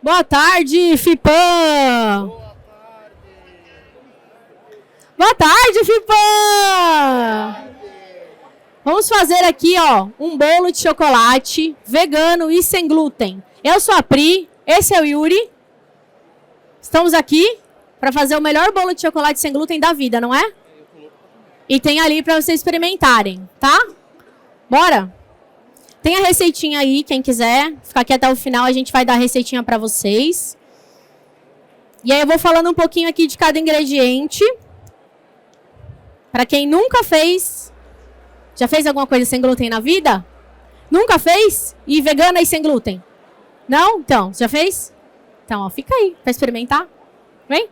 Boa tarde, Fipã! Boa tarde, Fipã! Vamos fazer aqui, ó, um bolo de chocolate vegano e sem glúten. Eu sou a Pri, esse é o Yuri. Estamos aqui para fazer o melhor bolo de chocolate sem glúten da vida, não é? E tem ali para vocês experimentarem, tá? Bora? Tem a receitinha aí, quem quiser ficar aqui até o final, a gente vai dar a receitinha para vocês. E aí eu vou falando um pouquinho aqui de cada ingrediente. Para quem nunca fez, já fez alguma coisa sem glúten na vida? Nunca fez? E vegana e sem glúten? Não? Então, já fez? Então, ó, fica aí para experimentar. Vem?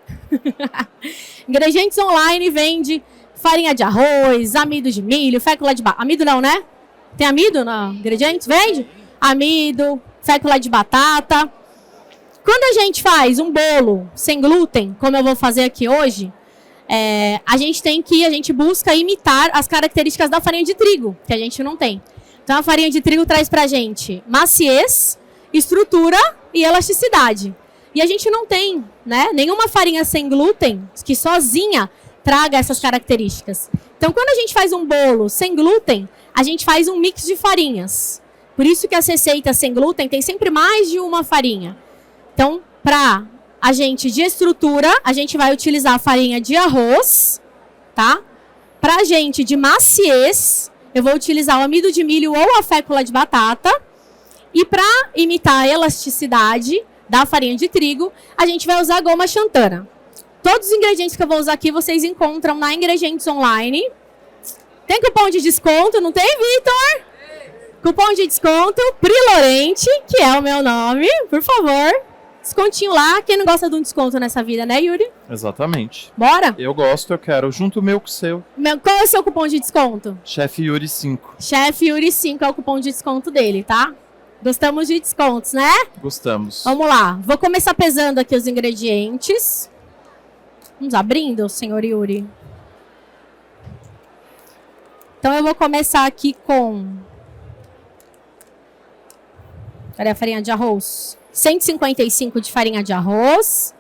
Ingredientes online vende farinha de arroz, amido de milho, fécula de batata. Amido não, né? Tem amido nos ingredientes? Vende? Amido, fécula de batata. Quando a gente faz um bolo sem glúten, como eu vou fazer aqui hoje, a gente busca imitar as características da farinha de trigo, que a gente não tem. Então a farinha de trigo traz pra gente maciez, estrutura e elasticidade. E a gente não tem, né, nenhuma farinha sem glúten que sozinha traga essas características. Então quando a gente faz um bolo sem glúten, a gente faz um mix de farinhas. Por isso que as receitas sem glúten tem sempre mais de uma farinha. Então, para a gente de estrutura, a gente vai utilizar a farinha de arroz, tá? Para a gente de maciez, eu vou utilizar o amido de milho ou a fécula de batata. E para imitar a elasticidade da farinha de trigo, a gente vai usar a goma xantana. Todos os ingredientes que eu vou usar aqui, vocês encontram na Ingredientes Online. Tem cupom de desconto, não tem, Vitor? Cupom de desconto, Pri Lorente, que é o meu nome, por favor. Descontinho lá. Quem não gosta de um desconto nessa vida, né, Yuri? Exatamente. Bora? Eu gosto, eu quero. Junto o meu com o seu. Qual é o seu cupom de desconto? Chefe Yuri 5. Chefe Yuri 5 é o cupom de desconto dele, tá? Gostamos de descontos, né? Gostamos. Vamos lá. Vou começar pesando aqui os ingredientes. Vamos abrindo, senhor Yuri? Então eu vou começar aqui com... Cadê a farinha de arroz? 155 de farinha de arroz.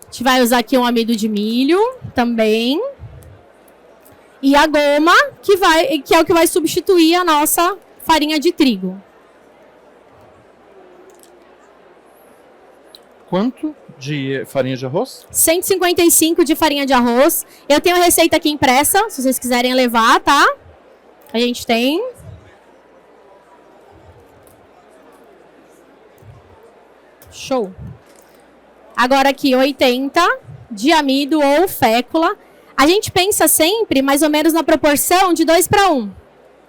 A gente vai usar aqui um amido de milho também. E a goma, que é o que vai substituir a nossa farinha de trigo. Quanto de farinha de arroz? 155 de farinha de arroz. Eu tenho a receita aqui impressa, se vocês quiserem levar, tá? A gente tem. Show. Agora aqui 80 de amido ou fécula. A gente pensa sempre mais ou menos na proporção de 2 para 1.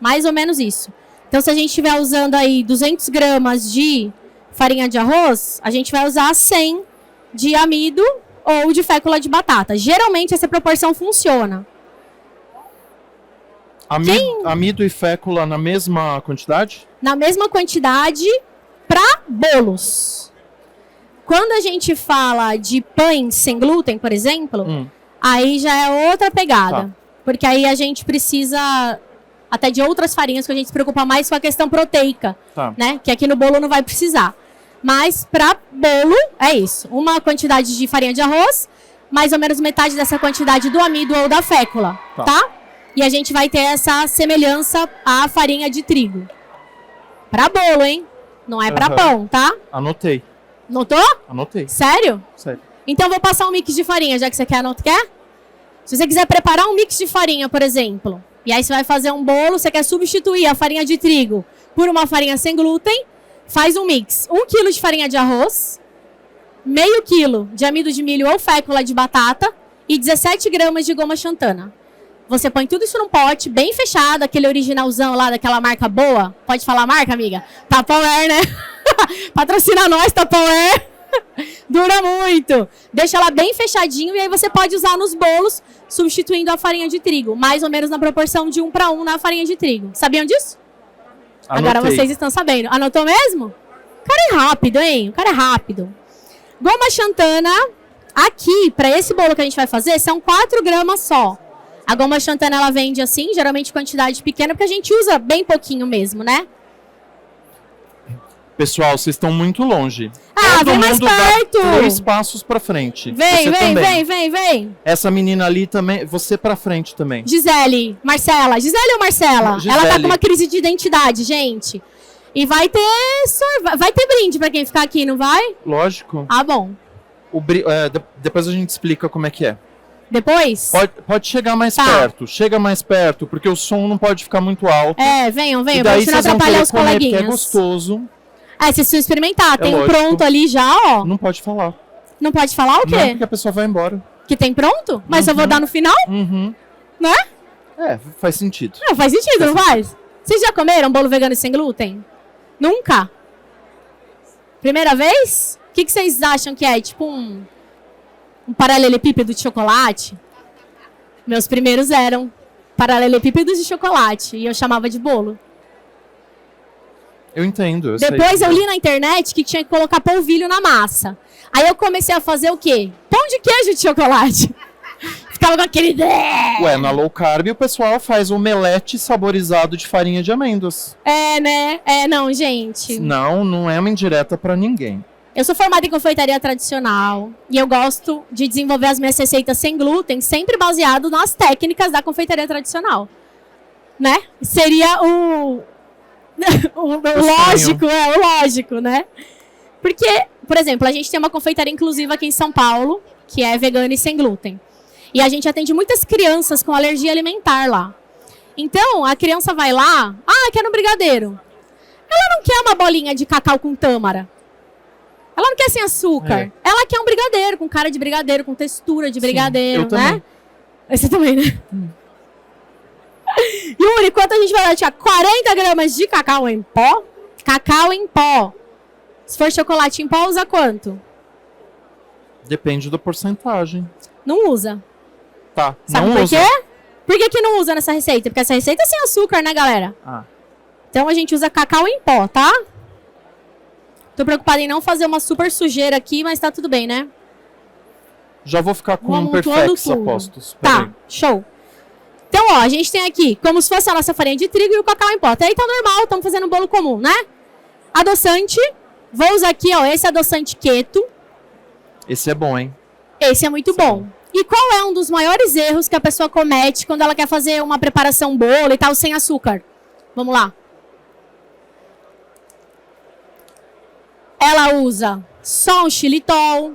Mais ou menos isso. Então se a gente estiver usando aí 200 gramas de farinha de arroz, a gente vai usar 100 de amido ou de fécula de batata. Geralmente essa proporção funciona. Amido e fécula na mesma quantidade? Na mesma quantidade para bolos. Quando a gente fala de pães sem glúten, por exemplo, aí já é outra pegada. Tá. Porque aí a gente precisa até de outras farinhas, que a gente se preocupa mais com a questão proteica, tá, né? Que aqui no bolo não vai precisar. Mas para bolo, é isso. Uma quantidade de farinha de arroz, mais ou menos metade dessa quantidade do amido ou da fécula, tá? E a gente vai ter essa semelhança à farinha de trigo. Para bolo, hein? Não é para pão, tá? Anotei. Notou? Anotei. Sério? Sério. Então eu vou passar um mix de farinha, já que você quer, não quer? Se você quiser preparar um mix de farinha, por exemplo, e aí você vai fazer um bolo, você quer substituir a farinha de trigo por uma farinha sem glúten, faz um mix. 1 kg de farinha de arroz, meio quilo de amido de milho ou fécula de batata e 17 gramas de goma xantana. Você põe tudo isso num pote bem fechado, aquele originalzão lá daquela marca boa. Pode falar a marca, amiga? Tupperware, né? Patrocina nós, Tupperware. Dura muito. Deixa ela bem fechadinho e aí você pode usar nos bolos, substituindo a farinha de trigo. Mais ou menos na proporção de 1 para 1 na farinha de trigo. Sabiam disso? Anotei. Agora vocês estão sabendo. Anotou mesmo? O cara é rápido, hein? O cara é rápido. Goma xantana, aqui, para esse bolo que a gente vai fazer, são 4 gramas só. A goma xantana, ela vende assim, geralmente quantidade pequena, porque a gente usa bem pouquinho mesmo, né? Pessoal, vocês estão muito longe. Ah, Todo vem mais mundo dá perto. 3 passos pra frente. Vem, Você vem, também. vem. Essa menina ali também, você pra frente também. Gisele, Marcela. Gisele ou Marcela? Gisele. Ela tá com uma crise de identidade, gente. E vai ter brinde pra quem ficar aqui, não vai? Lógico. Ah, bom. Depois a gente explica como é que é. Depois? Pode chegar mais Tá. perto. Chega mais perto, porque o som não pode ficar muito alto. Venham, E pra daí gente não vocês vão atrapalhar querer os comer, porque é coleguinhas. gostoso. Vocês precisam experimentar. Tem um lógico. pronto ali já, ó. Não pode falar. Não pode falar o Não, quê? porque a pessoa vai embora. Que tem pronto? Mas eu vou dar no final, Uhum. né? Faz sentido. Não, faz sentido, não faz? Vocês já comeram bolo vegano e sem glúten? Nunca? Primeira vez? O que vocês acham que é? Tipo um paralelepípedo de chocolate? Meus primeiros eram paralelepípedos de chocolate. E eu chamava de bolo. Eu entendo. Depois eu li na internet que tinha que colocar polvilho na massa. Aí eu comecei a fazer o quê? Pão de queijo de chocolate. Ficava com aquele... Ué, na low carb o pessoal faz omelete saborizado de farinha de amêndoas. Né? Não, gente. Não é uma indireta pra ninguém. Eu sou formada em confeitaria tradicional e eu gosto de desenvolver as minhas receitas sem glúten, sempre baseado nas técnicas da confeitaria tradicional. Né? Seria o lógico, né? Porque, por exemplo, a gente tem uma confeitaria inclusiva aqui em São Paulo, que é vegana e sem glúten. E a gente atende muitas crianças com alergia alimentar lá. Então, a criança vai lá, quer um brigadeiro. Ela não quer uma bolinha de cacau com tâmara. Ela não quer sem açúcar. Ela quer um brigadeiro, com cara de brigadeiro, com textura de brigadeiro, eu né? também. Você também, né? Yuri, quanto a gente vai dar? Tinha 40 gramas de cacau em pó? Cacau em pó. Se for chocolate em pó, usa quanto? Depende da porcentagem. Não usa. Tá, Sabe não por usa. quê? Por que não usa nessa receita? Porque essa receita é sem açúcar, né, galera? Então a gente usa cacau em pó, tá? Tô preocupada em não fazer uma super sujeira aqui, mas tá tudo bem, né? Já vou ficar com Vou um amontoando Perfex tudo. apostos. Tá, Peraí. show. Então, ó, a gente tem aqui como se fosse a nossa farinha de trigo e o cacau em pó. Até aí tá normal, estamos fazendo um bolo comum, né? Adoçante. Vou usar aqui, ó, esse adoçante keto. Esse é bom, hein? Esse é muito bom. E qual é um dos maiores erros que a pessoa comete quando ela quer fazer uma preparação bolo e tal sem açúcar? Vamos lá. Ela usa só um xilitol,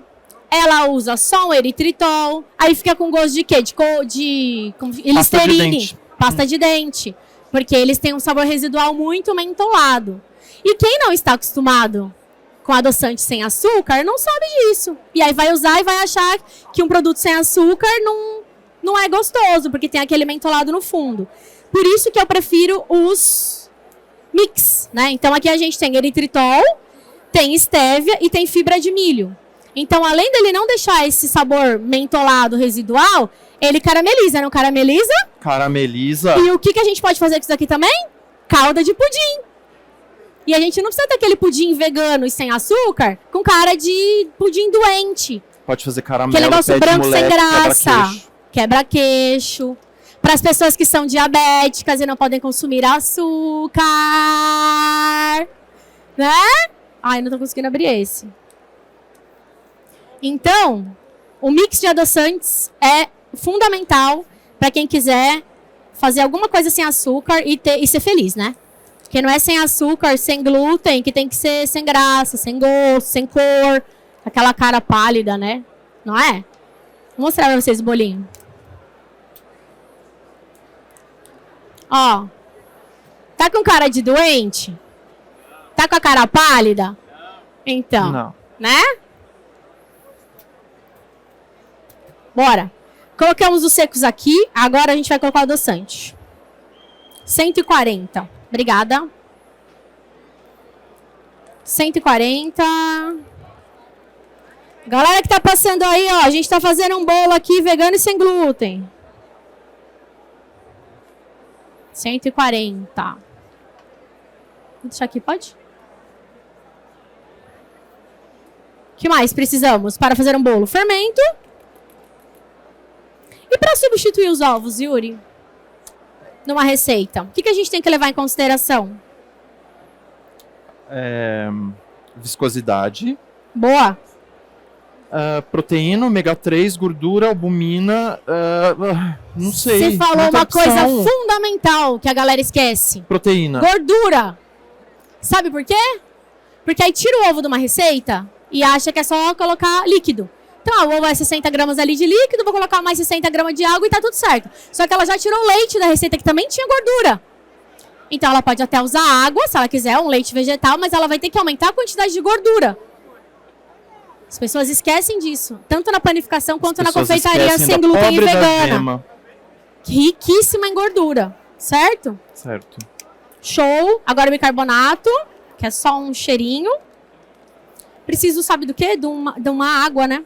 ela usa só um eritritol, aí fica com gosto de quê? De Listerine, pasta de dente, porque eles têm um sabor residual muito mentolado. E quem não está acostumado com adoçante sem açúcar não sabe disso. E aí vai usar e vai achar que um produto sem açúcar não é gostoso, porque tem aquele mentolado no fundo. Por isso que eu prefiro os mix, né? Então aqui a gente tem eritritol, tem estévia e tem fibra de milho. Então, além dele não deixar esse sabor mentolado residual, ele carameliza, não carameliza? Carameliza. E o que a gente pode fazer com isso aqui também? Calda de pudim. E a gente não precisa ter aquele pudim vegano e sem açúcar com cara de pudim doente. Pode fazer caramelo, Aquele negócio pé de branco sem moleque, graça. quebra-queixo. Quebra-queixo. Para as pessoas que são diabéticas e não podem consumir açúcar. Né? Ai, não tô conseguindo abrir esse. Então, o mix de adoçantes é fundamental para quem quiser fazer alguma coisa sem açúcar e ser feliz, né? Porque não é sem açúcar, sem glúten, que tem que ser sem graça, sem gosto, sem cor. Aquela cara pálida, né? Não é? Vou mostrar pra vocês o bolinho. Ó. Tá com cara de doente? Tá com a cara pálida? Então. Não. Né? Bora. Colocamos os secos aqui. Agora a gente vai colocar o adoçante. 140. Obrigada. 140. Galera que tá passando aí, ó. A gente tá fazendo um bolo aqui vegano e sem glúten. 140. Vou deixar aqui, pode? O que mais precisamos para fazer um bolo? Fermento. E para substituir os ovos, Yuri? Numa receita, o que a gente tem que levar em consideração? Viscosidade. Boa. Proteína, ômega 3, gordura, albumina. Não sei. Você falou muita uma coisa opção. fundamental que a galera esquece. Proteína. Gordura. Sabe por quê? Porque aí tira o ovo de uma receita e acha que é só colocar líquido. Então, o ovo é 60 gramas ali de líquido, vou colocar mais 60 gramas de água e tá tudo certo. Só que ela já tirou o leite da receita, que também tinha gordura. Então, ela pode até usar água, se ela quiser, um leite vegetal, mas ela vai ter que aumentar a quantidade de gordura. As pessoas esquecem disso, tanto na panificação quanto na confeitaria sem glúten e vegana. Riquíssima em gordura, certo? Certo. Show. Agora o bicarbonato, que é só um cheirinho. Preciso, sabe do quê? De uma água, né?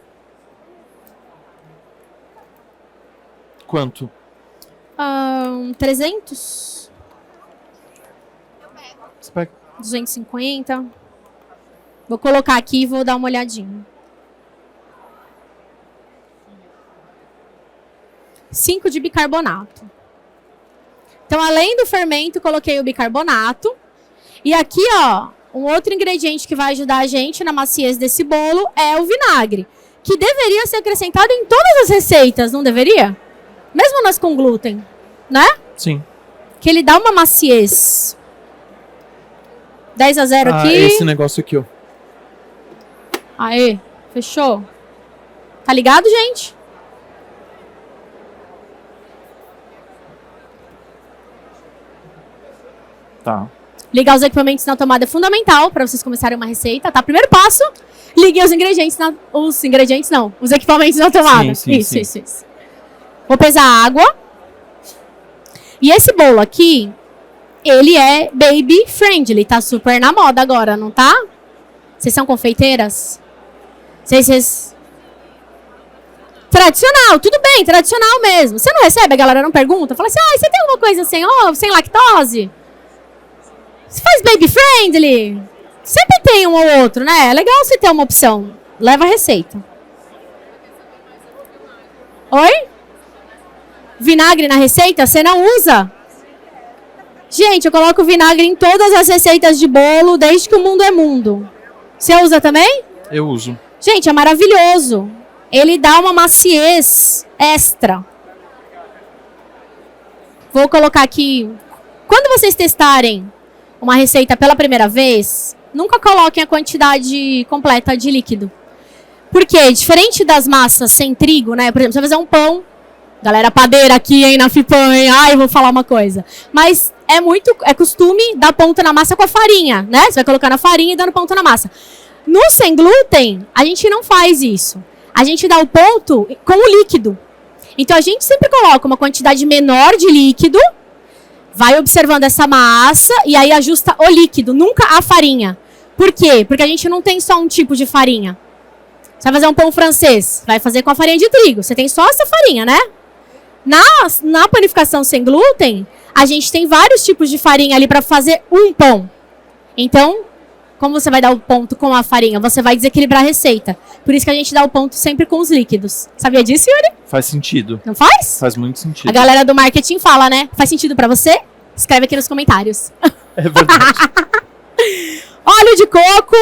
Quanto? 300? Você pega. 250? Vou colocar aqui e vou dar uma olhadinha. 5 de bicarbonato. Então, além do fermento, coloquei o bicarbonato. E aqui, ó, um outro ingrediente que vai ajudar a gente na maciez desse bolo é o vinagre, que deveria ser acrescentado em todas as receitas, não deveria? Mesmo nas com glúten, né? Sim. Que ele dá uma maciez. 10-0 aqui. Esse negócio aqui, ó. Aê, fechou. Tá ligado, gente? Tá. Ligar os equipamentos na tomada é fundamental para vocês começarem uma receita, tá? Primeiro passo, liguem os ingredientes os equipamentos na tomada. Sim. Isso. Vou pesar a água. E esse bolo aqui, ele é baby friendly, tá super na moda agora, não tá? Vocês são confeiteiras? Vocês... Tradicional, tudo bem, tradicional mesmo. Você não recebe, a galera não pergunta? Fala assim, você tem alguma coisa sem ovo, sem lactose? Você faz baby friendly? Sempre tem um ou outro, né? É legal você ter uma opção. Leva a receita. Oi? Vinagre na receita? Você não usa? Gente, eu coloco vinagre em todas as receitas de bolo, desde que o mundo é mundo. Você usa também? Eu uso. Gente, é maravilhoso. Ele dá uma maciez extra. Vou colocar aqui. Quando vocês testarem uma receita pela primeira vez, nunca coloquem a quantidade completa de líquido. Porque, diferente das massas sem trigo, né? Por exemplo, você vai fazer um pão. Galera padeira aqui, hein, na Fipan, hein? Ai, vou falar uma coisa. Mas é costume dar ponto na massa com a farinha, né? Você vai colocando a farinha e dando ponto na massa. No sem glúten, a gente não faz isso. A gente dá o ponto com o líquido. Então, a gente sempre coloca uma quantidade menor de líquido, vai observando essa massa e aí ajusta o líquido, nunca a farinha. Por quê? Porque a gente não tem só um tipo de farinha. Você vai fazer um pão francês, vai fazer com a farinha de trigo. Você tem só essa farinha, né? Na panificação sem glúten, a gente tem vários tipos de farinha ali para fazer um pão. Então, como você vai dar o ponto com a farinha? Você vai desequilibrar a receita. Por isso que a gente dá o ponto sempre com os líquidos. Sabia disso, Yuri? Faz sentido. Não faz? Faz muito sentido. A galera do marketing fala, né? Faz sentido para você? Escreve aqui nos comentários. É verdade. Óleo de coco,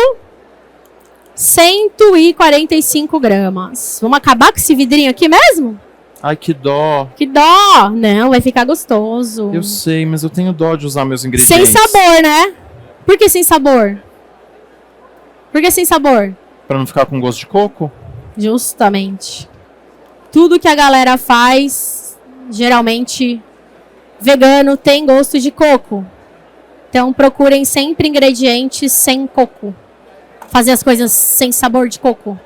145 gramas. Vamos acabar com esse vidrinho aqui mesmo? Ai, que dó. Que dó! Não, vai ficar gostoso. Eu sei, mas eu tenho dó de usar meus ingredientes. Sem sabor, né? Por que sem sabor? Por que sem sabor? Pra não ficar com gosto de coco? Justamente. Tudo que a galera faz, geralmente, vegano, tem gosto de coco. Então, procurem sempre ingredientes sem coco. Fazer as coisas sem sabor de coco.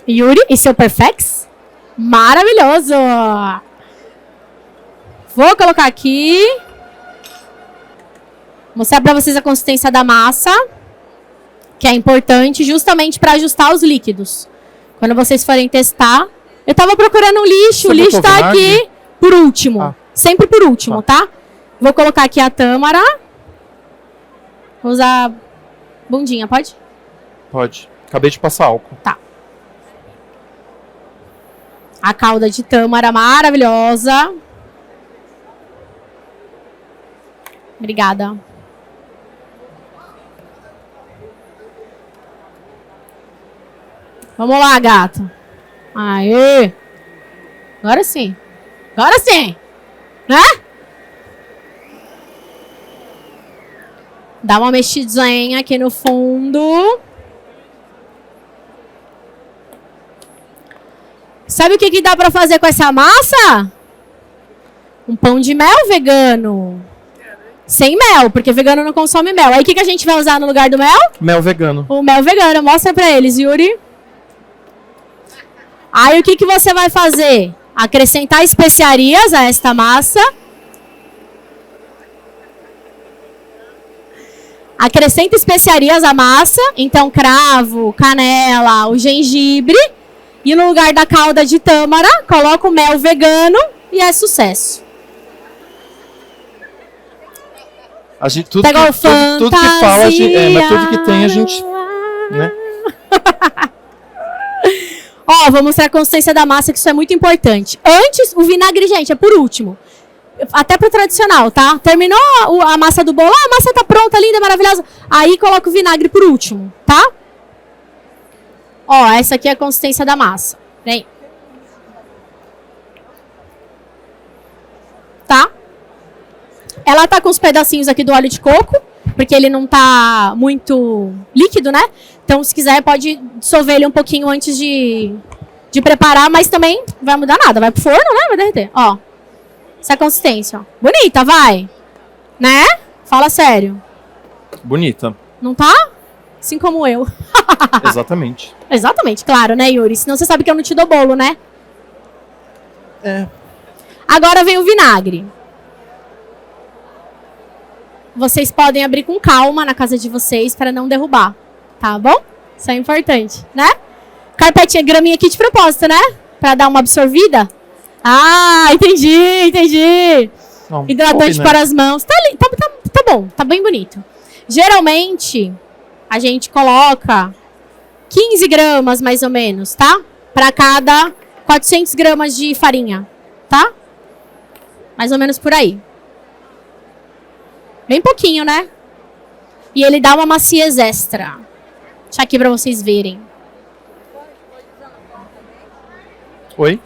Yuri e seu Perfex? Maravilhoso! Vou colocar aqui. Mostrar para vocês a consistência da massa, que é importante justamente para ajustar os líquidos. Quando vocês forem testar. Eu tava procurando um lixo, o lixo tá aqui por último. Sempre por último, tá? Vou colocar aqui a tâmara. Vou usar bundinha, pode? Pode. Acabei de passar álcool. Tá. A calda de tâmara maravilhosa. Obrigada. Vamos lá, gato. Aê. Agora sim. Agora sim. Né? Dá uma mexidinha aqui no fundo. Sabe o que dá pra fazer com essa massa? Um pão de mel vegano. Sem mel, porque vegano não consome mel. Aí o que a gente vai usar no lugar do mel? Mel vegano. O mel vegano. Mostra pra eles, Yuri. Aí o que você vai fazer? Acrescentar especiarias a esta massa. Acrescenta especiarias à massa. Então, cravo, canela, o gengibre. E no lugar da calda de tâmara, coloca o mel vegano e é sucesso. A gente, tudo, Pegou que, tudo que fala, mas tudo que tem a gente... Né? Ó, vou mostrar a consistência da massa, que isso é muito importante. Antes, o vinagre, gente, é por último. Até pro tradicional, tá? Terminou a massa do bolo, a massa tá pronta, linda, maravilhosa. Aí coloca o vinagre por último, tá? Ó, essa aqui é a consistência da massa. Vem. Tá? Ela tá com os pedacinhos aqui do óleo de coco, porque ele não tá muito líquido, né? Então, se quiser, pode dissolver ele um pouquinho antes de preparar, mas também não vai mudar nada. Vai pro forno, né? Vai derreter. Ó. Essa é a consistência, ó. Bonita, vai. Né? Fala sério. Bonita. Não tá? Assim como eu. Exatamente. Exatamente, claro, né, Yuri? Senão você sabe que eu não te dou bolo, né? É. Agora vem o vinagre. Vocês podem abrir com calma na casa de vocês para não derrubar, tá bom? Isso é importante, né? Carpetinha, graminha aqui de propósito, né? Para dar uma absorvida. Ah, entendi. Não, hidratante né? para as mãos. Tá bom, tá bem bonito. Geralmente, a gente coloca 15 gramas, mais ou menos, tá? Para cada 400 gramas de farinha, tá? Mais ou menos por aí. Bem pouquinho, né? E ele dá uma maciez extra. Deixa aqui pra vocês verem. Oi?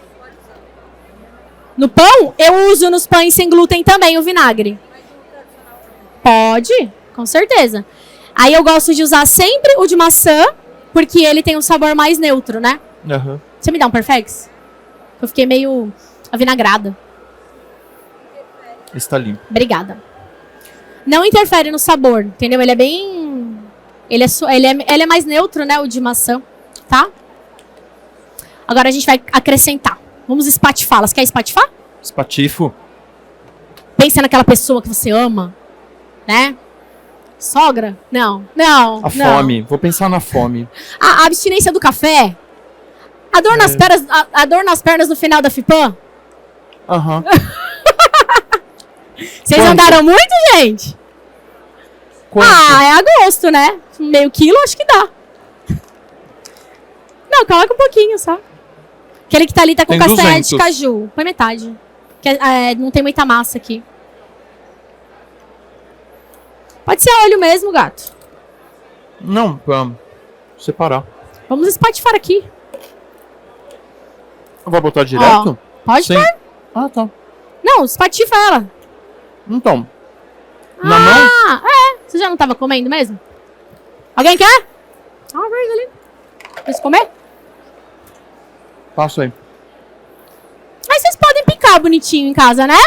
No pão, eu uso nos pães sem glúten também o vinagre. Pode, com certeza. Aí eu gosto de usar sempre o de maçã, porque ele tem um sabor mais neutro, né? Uhum. Você me dá um Perfex? Eu fiquei meio avinagrada. Está limpo. Obrigada. Não interfere no sabor, entendeu? Ele é bem... Ele é mais neutro, né? O de maçã, tá? Agora a gente vai acrescentar. Vamos espatifá-las. Quer espatifar? Espatifo. Pensa naquela pessoa que você ama, né? Sogra? Não. A fome. Vou pensar na fome. A abstinência do café? A dor nas pernas, a dor nas pernas no final da FIPAM? Aham. Vocês Quanto? andaram muito, gente? Quanto? Ah, é agosto, né? Meio quilo, acho que dá. Não, coloca um pouquinho, só. Aquele que tá ali tá com Tem castanha 200. de caju. Põe metade. Não tem muita massa aqui. Pode ser óleo mesmo, gato. Não, pra separar. Vamos espatifar aqui. Vai botar direto? Pode Sim. pôr. Ah, tá. Não, espatifa ela. Então. Na mão? Você já não tava comendo mesmo? Alguém quer? Verde ali. Quer comer? Passo aí. Aí vocês podem picar bonitinho em casa, né?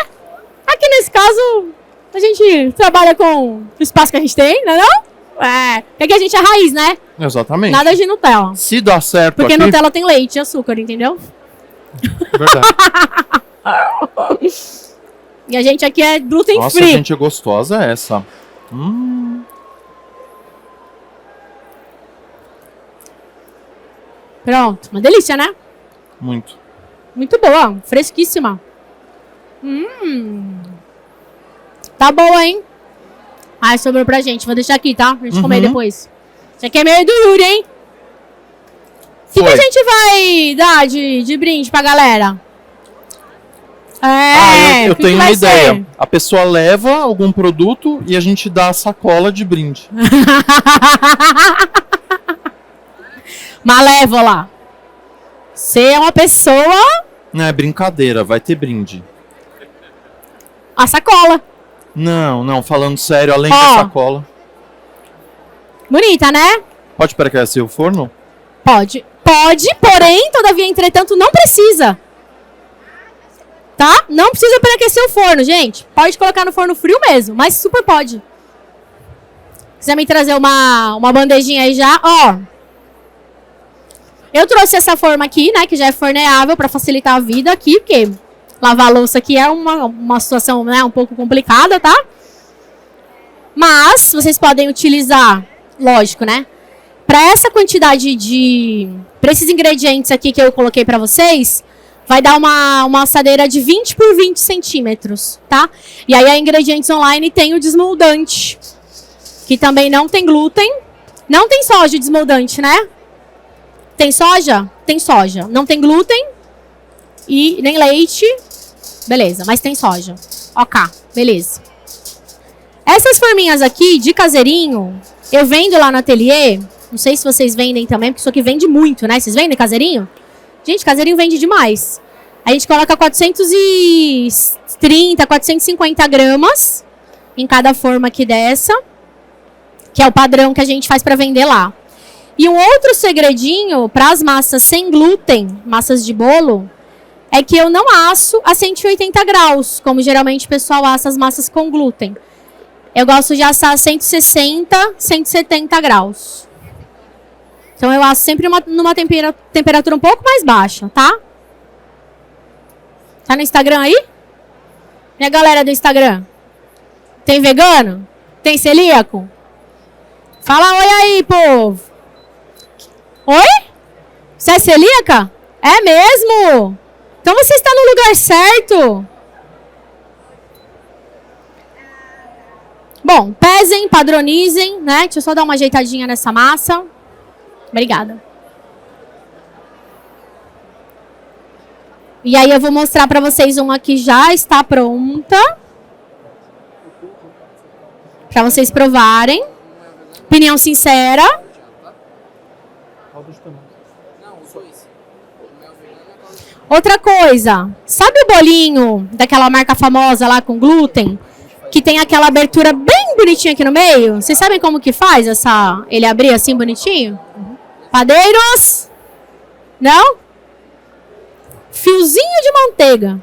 Aqui nesse caso, a gente trabalha com o espaço que a gente tem, não é não? É. Porque aqui a gente é raiz, né? Exatamente. Nada de Nutella. Se dá certo Porque aqui... Nutella tem leite e açúcar, entendeu? Verdade. E a gente aqui é gluten Nossa, free. gente, gostosa essa. Pronto, uma delícia, né? Muito. Muito boa, fresquíssima. Tá boa, hein? Ai, sobrou pra gente. Vou deixar aqui, tá? Pra gente comer depois. Isso aqui é meio do Yuri, hein? O que a gente vai dar de brinde pra galera? Eu que tenho vai uma ideia. ser? A pessoa leva algum produto e a gente dá a sacola de brinde. Malévola. Você é uma pessoa... Não é brincadeira, vai ter brinde. A sacola. Não, falando sério, além Ó. da sacola. Bonita, né? Pode pré-aquecer o forno? Pode, porém, todavia, entretanto, não precisa. Tá? Não precisa pré-aquecer o forno, gente. Pode colocar no forno frio mesmo, mas super pode. Quiser me trazer uma bandejinha aí já, ó. Eu trouxe essa forma aqui, né, que já é forneável para facilitar a vida aqui, porque lavar a louça aqui é uma situação, né, um pouco complicada, tá? Mas vocês podem utilizar, lógico, né? Para essa quantidade para esses ingredientes aqui que eu coloquei para vocês, vai dar uma assadeira de 20 por 20 centímetros, tá? E aí a Ingredientes Online tem o desmoldante, que também não tem glúten. Não tem soja o desmoldante, né? Tem soja? Tem soja. Não tem glúten e nem leite. Beleza, mas tem soja. Ok, beleza. Essas forminhas aqui de caseirinho, eu vendo lá no ateliê. Não sei se vocês vendem também, porque isso aqui vende muito, né? Vocês vendem caseirinho? Gente, caseirinho vende demais. A gente coloca 430, 450 gramas em cada forma aqui dessa, que é o padrão que a gente faz para vender lá. E um outro segredinho para as massas sem glúten, massas de bolo, é que eu não asso a 180 graus, como geralmente o pessoal assa as massas com glúten. Eu gosto de assar a 160, 170 graus. Então eu asso sempre numa temperatura um pouco mais baixa, tá? Tá no Instagram aí? Minha galera do Instagram. Tem vegano? Tem celíaco? Fala oi aí, povo. Oi? Você é celíaca? É mesmo? Então você está no lugar certo. Bom, pesem, padronizem, né? Deixa eu só dar uma ajeitadinha nessa massa. Obrigada. E aí eu vou mostrar para vocês uma que já está pronta. Para vocês provarem. Opinião sincera. Outra coisa, sabe o bolinho daquela marca famosa lá com glúten? Que tem aquela abertura bem bonitinha aqui no meio? Vocês sabem como que faz ele abrir assim bonitinho? Padeiros? Não? Fiozinho de manteiga.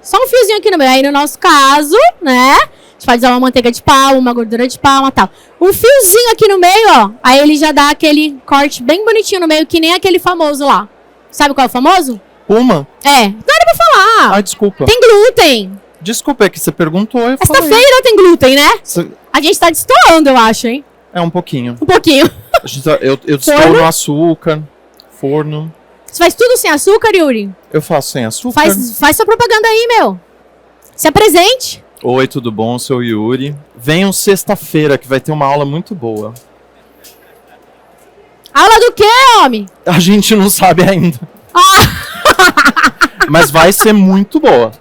Só um fiozinho aqui no meio. Aí no nosso caso, né? A gente pode usar uma manteiga de palma, uma gordura de palma e tal. Um fiozinho aqui no meio, ó. Aí ele já dá aquele corte bem bonitinho no meio, que nem aquele famoso lá. Sabe qual é o famoso? Uma? É. Não era pra falar. Ah, desculpa. Tem glúten. Desculpa, é que você perguntou. Esta feira tem glúten, né? Você... A gente tá destoando, eu acho, hein? É um pouquinho. Um pouquinho. Eu estou no açúcar, forno. Você faz tudo sem açúcar, Yuri? Eu faço sem açúcar. Faz sua propaganda aí, meu. Se apresente. Oi, tudo bom? Sou o Yuri. Venham sexta-feira, que vai ter uma aula muito boa. Aula do quê, homem? A gente não sabe ainda. Mas vai ser muito boa.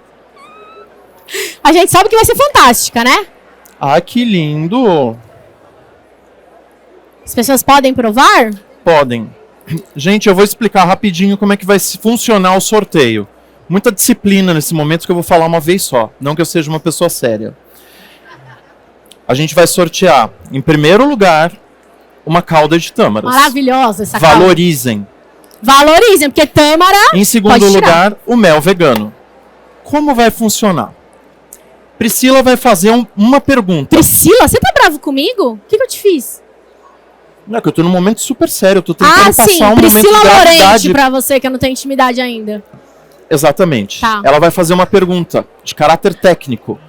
A gente sabe que vai ser fantástica, né? Ah, que lindo! As pessoas podem provar? Podem. Gente, eu vou explicar rapidinho como é que vai funcionar o sorteio. Muita disciplina nesse momento que eu vou falar uma vez só. Não que eu seja uma pessoa séria. A gente vai sortear, em primeiro lugar, uma calda de tâmaras. Maravilhosa essa calda. Valorizem. Valorizem, porque tâmara... Em segundo lugar, o mel vegano. Como vai funcionar? Priscila vai fazer uma pergunta. Priscila, você tá bravo comigo? O que eu te fiz? Não, que eu tô num momento super sério. Eu tô tentando passar sim, um momento de Priscila gravidade. Lorente pra você, que eu não tenho intimidade ainda. Exatamente. Tá. Ela vai fazer uma pergunta de caráter técnico.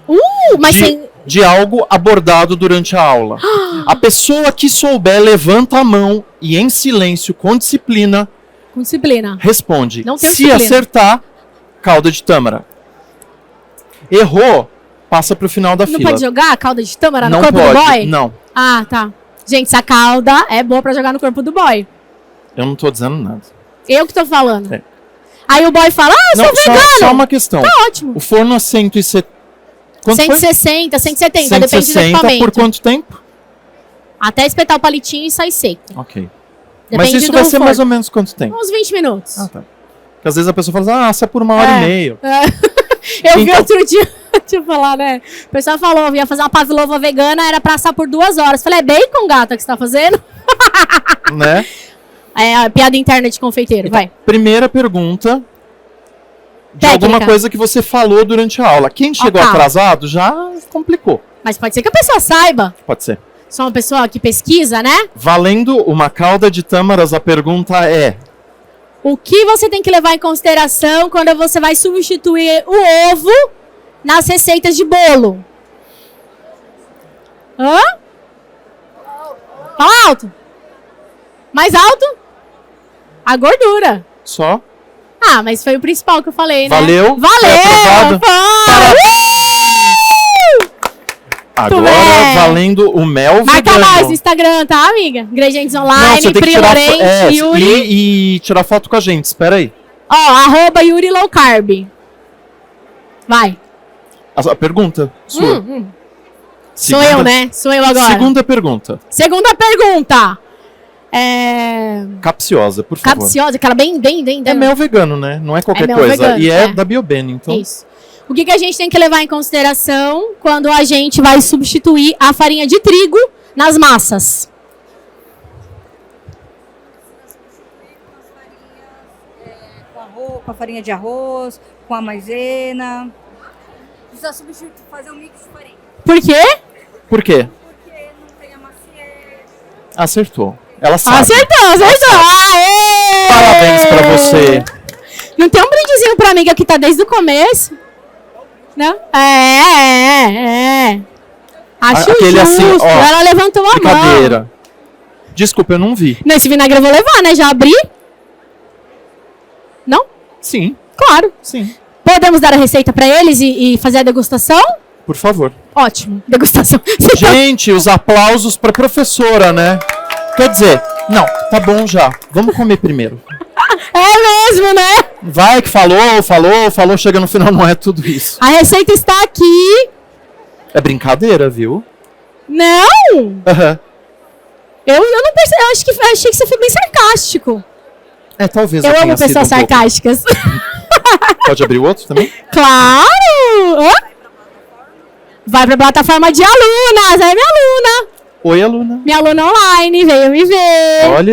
Mas sem... De algo abordado durante a aula. A pessoa que souber levanta a mão e em silêncio, com disciplina, Com disciplina. responde. Não tem Se disciplina. acertar, calda de tâmara. Errou, passa pro final da Não fila. pode jogar a calda de tâmara Não no corpo pode, do boy? não. Ah, tá. Gente, essa calda é boa pra jogar no corpo do boy. Eu não tô dizendo nada. Eu que tô falando. É. Aí o boy fala, eu sou vegano. Só uma questão. Tá ótimo. O forno a 170... Quanto 160, 170, depende do 160 equipamento. por quanto tempo? Até espetar o palitinho e sair seco. Ok. Depende Mas isso do vai ser forno. mais ou menos quanto tempo? Uns 20 minutos. Ah, tá. Porque às vezes a pessoa fala, assa por 1h30. Eu vi Então- outro dia, deixa eu falar, né? O pessoal falou, ia fazer uma pavlova vegana, era pra assar por 2 horas. Falei, é bacon, gata, que você tá fazendo? Né? É a piada interna de confeiteiro, vai. Primeira pergunta de Técnica. alguma coisa que você falou durante a aula. Quem chegou tá. atrasado já complicou. Mas pode ser que a pessoa saiba. Pode ser. Sou uma pessoa que pesquisa, né? Valendo uma calda de tâmaras, a pergunta é... O que você tem que levar em consideração quando você vai substituir o ovo nas receitas de bolo? Hã? Fala alto. Mais alto? A gordura. Só? Ah, mas foi o principal que eu falei, né? Valeu? Foi Valeu! aprovado? Agora, bem. valendo o mel Marca vegano. mais no Instagram, tá, amiga? Ingredientes Não, online, você tem que Pri tirar, Lorente, Yuri. e tirar foto com a gente. Espera aí. Ó, @Yuri Low Carb. Vai. A pergunta sua. Sou eu, né? Sou eu agora. Segunda pergunta. Segunda pergunta. Capciosa, por favor. Capciosa, aquela bem. É mel vegano, né? Não é qualquer mel coisa. vegano, e é é. da Biobene, então. Isso. O que a gente tem que levar em consideração quando a gente vai substituir a farinha de trigo nas massas? Com a farinha de arroz, com a maisena. Precisa substituir, fazer um mix de farinha. Por quê? Por quê? Porque não tem a maciez. Acertou. Ela sabe. Acertou. Aê! Parabéns pra você. Não tem um brindezinho pra amiga que tá desde o começo? Não? Acho Aquele justo. assim, ó, Ela levantou a mão. Brincadeira. Desculpa, eu não vi. Não, esse vinagre eu vou levar, né? Já abri? Não? Sim, Claro. sim. Podemos dar a receita pra eles e fazer a degustação? Por favor. Ótimo. Degustação. Gente, os aplausos pra professora, né? Quer dizer, não, tá bom já. Vamos comer primeiro. É mesmo, né? Vai que falou, chega no final, não é tudo isso. A receita está aqui. É brincadeira, viu? Não! Aham. Eu não percebi. Achei que você foi bem sarcástico. Talvez Eu tenha amo sido pessoas um pouco. sarcásticas. Pode abrir o outro também? Claro! Hã? Vai pra plataforma de alunas. É minha aluna. Oi, aluna. Minha aluna online. Veio me ver. Olha.